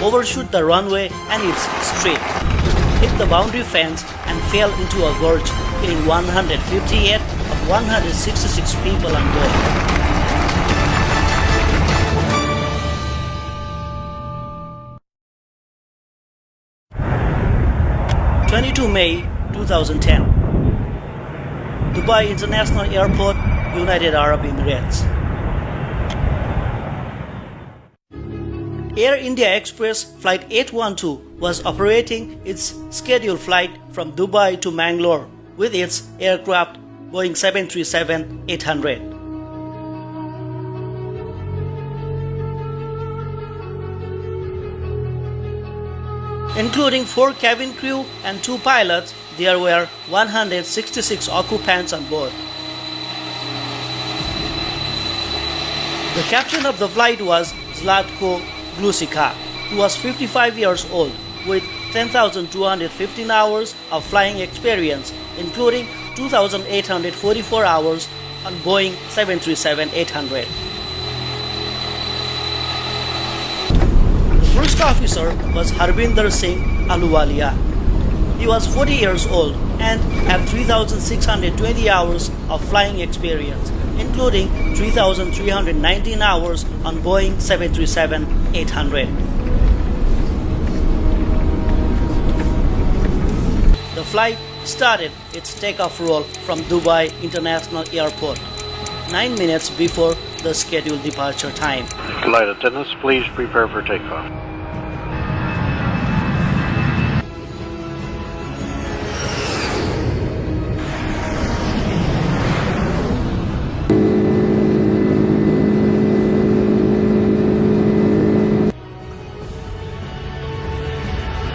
overshoot the runway and its strip, hit the boundary fence and fell into a gorge, killing 158 of 166 people on board. 22 May 2010, Dubai International Airport, United Arab Emirates. Air India Express Flight 812 was operating its scheduled flight from Dubai to Mangalore with its aircraft Boeing 737-800. Including 4 cabin crew and 2 pilots, there were 166 occupants on board. The captain of the flight was Zlatko Glusica, who was 55 years old with 10,215 hours of flying experience, including 2,844 hours on Boeing 737-800. The first officer was Harbinder Singh Ahluwalia. He was 40 years old and had 3,620 hours of flying experience, including 3,319 hours on Boeing 737-800. The flight started its takeoff roll from Dubai International Airport 9 minutes before the scheduled departure time. Flight attendants, please prepare for takeoff.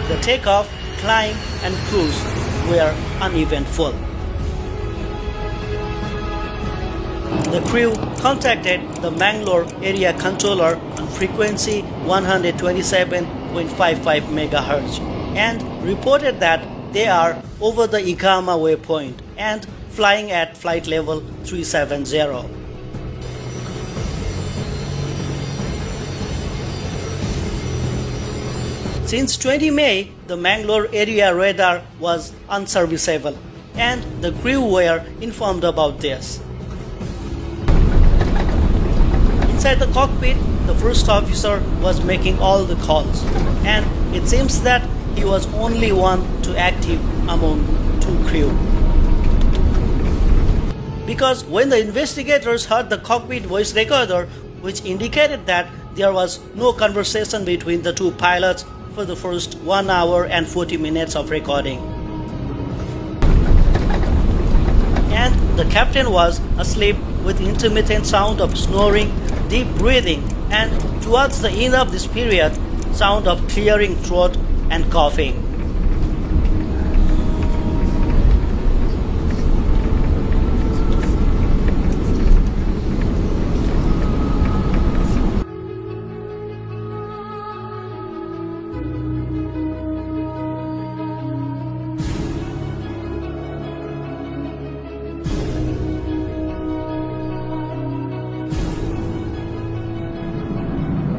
The takeoff, climb, and cruise were uneventful. The crew contacted the Mangalore area controller on frequency 127.55 MHz and reported that they are over the Ikama waypoint and flying at flight level 370. Since 20 May, the Mangalore area radar was unserviceable, and the crew were informed about this. Inside the cockpit, the first officer was making all the calls, and it seems that he was only one to active among 2 crew. Because when the investigators heard the cockpit voice recorder, which indicated that there was no conversation between the 2 pilots for the first 1 hour and 40 minutes of recording. And the captain was asleep with intermittent sound of snoring, deep breathing, and towards the end of this period, sound of clearing throat and coughing.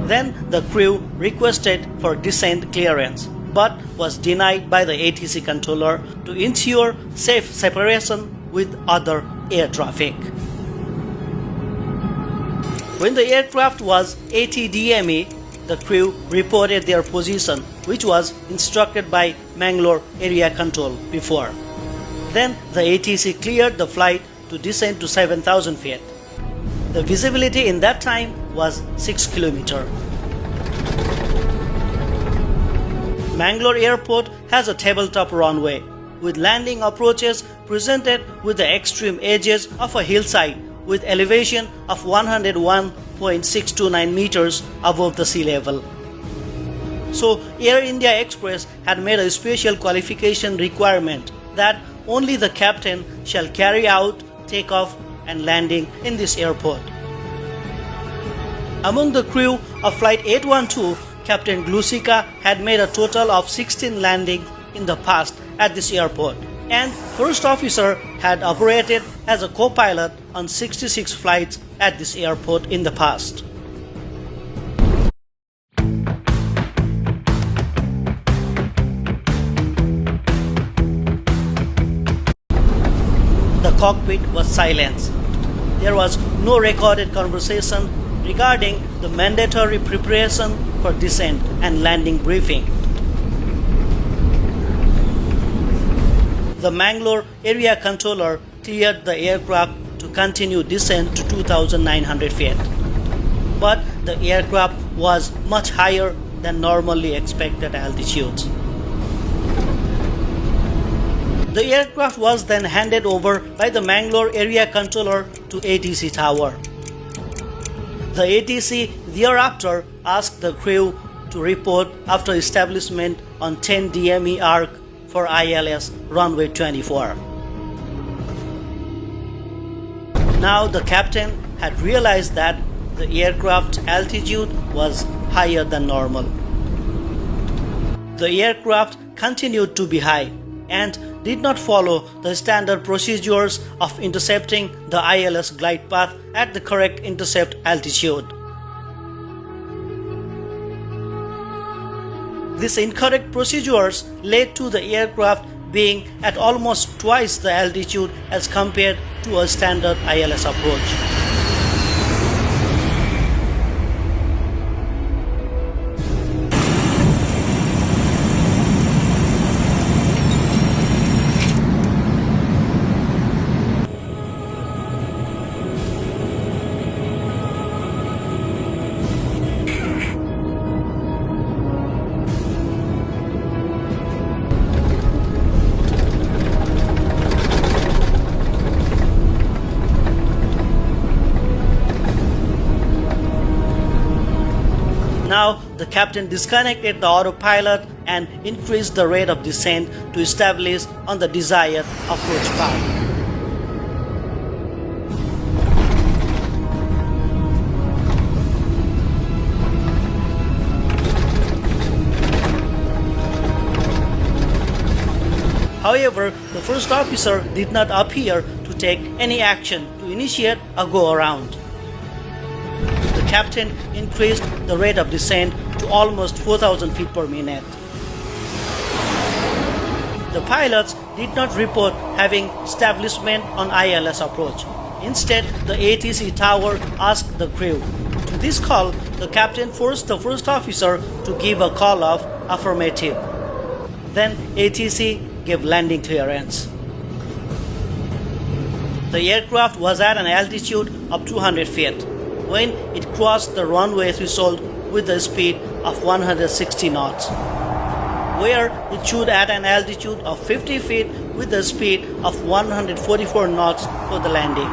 Then the crew requested for descent clearance, but was denied by the ATC controller to ensure safe separation with other air traffic. When the aircraft was ATDME, the crew reported their position, which was instructed by Mangalore area control before. Then the ATC cleared the flight to descend to 7,000 feet. The visibility in that time was 6 kilometers. Mangalore Airport has a tabletop runway with landing approaches presented with the extreme edges of a hillside with elevation of 101.629 meters above the sea level. So Air India Express had made a special qualification requirement that only the captain shall carry out takeoff and landing in this airport. Among the crew of Flight 812, Captain Glusica had made a total of 16 landings in the past at this airport, and first officer had operated as a co-pilot on 66 flights at this airport in the past. cockpit was silence. There was no recorded conversation regarding the mandatory preparation for descent and landing briefing. The Mangalore area controller cleared the aircraft to continue descent to 2,900 feet. But the aircraft was much higher than normally expected altitudes. The aircraft was then handed over by the Mangalore area controller to ATC tower. The ATC thereafter asked the crew to report after establishment on 10 DME arc for ILS runway 24. Now the captain had realized that the aircraft's altitude was higher than normal. The aircraft continued to be high and did not follow the standard procedures of intercepting the ILS glide path at the correct intercept altitude. These incorrect procedures led to the aircraft being at almost twice the altitude as compared to a standard ILS approach. Now, the captain disconnected the autopilot and increased the rate of descent to establish on the desired approach path. However, the first officer did not appear to take any action to initiate a go-around. The captain increased the rate of descent to almost 4,000 feet per minute. The pilots did not report having establishment on ILS approach. Instead, the ATC tower asked the crew. To this call, the captain forced the first officer to give a call of affirmative. Then ATC gave landing clearance. The aircraft was at an altitude of 200 feet when it crossed the runway threshold with a speed of 160 knots, where it should at an altitude of 50 feet with a speed of 144 knots for the landing.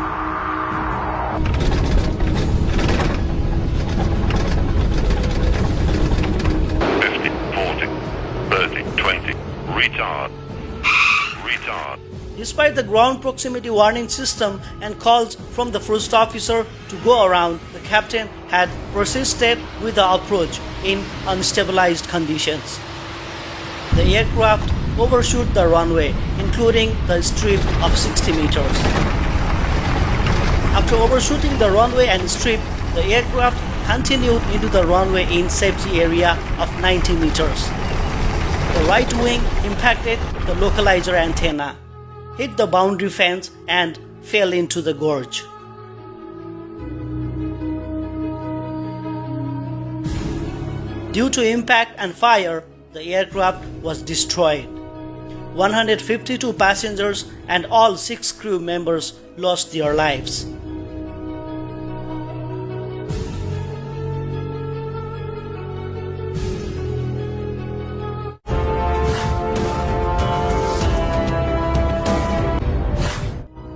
Retard. Despite the ground proximity warning system and calls from the first officer to go around, the captain had persisted with the approach in unstabilized conditions. The aircraft overshot the runway, including the strip of 60 meters. After overshooting the runway and strip, the aircraft continued into the runway in safety area of 90 meters. The right wing impacted the localizer antenna, hit the boundary fence and fell into the gorge. Due to impact and fire, the aircraft was destroyed. 152 passengers and all 6 crew members lost their lives.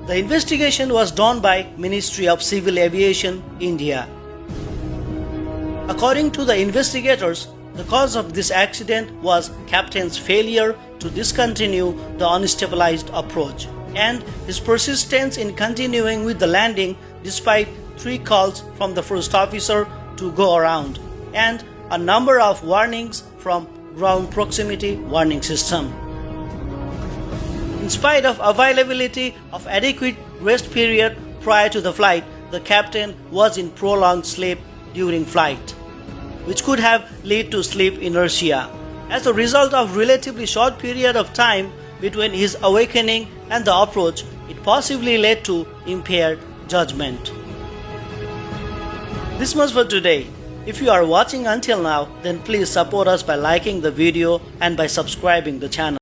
The investigation was done by Ministry of Civil Aviation, India. According to the investigators, the cause of this accident was captain's failure to discontinue the unstabilized approach and his persistence in continuing with the landing despite 3 calls from the first officer to go around and a number of warnings from ground proximity warning system. In spite of availability of adequate rest period prior to the flight, the captain was in prolonged sleep during flight, which could have led to sleep inertia. As a result of relatively short period of time between his awakening and the approach, it possibly led to impaired judgment. This much for today. If you are watching until now, then please support us by liking the video and by subscribing the channel.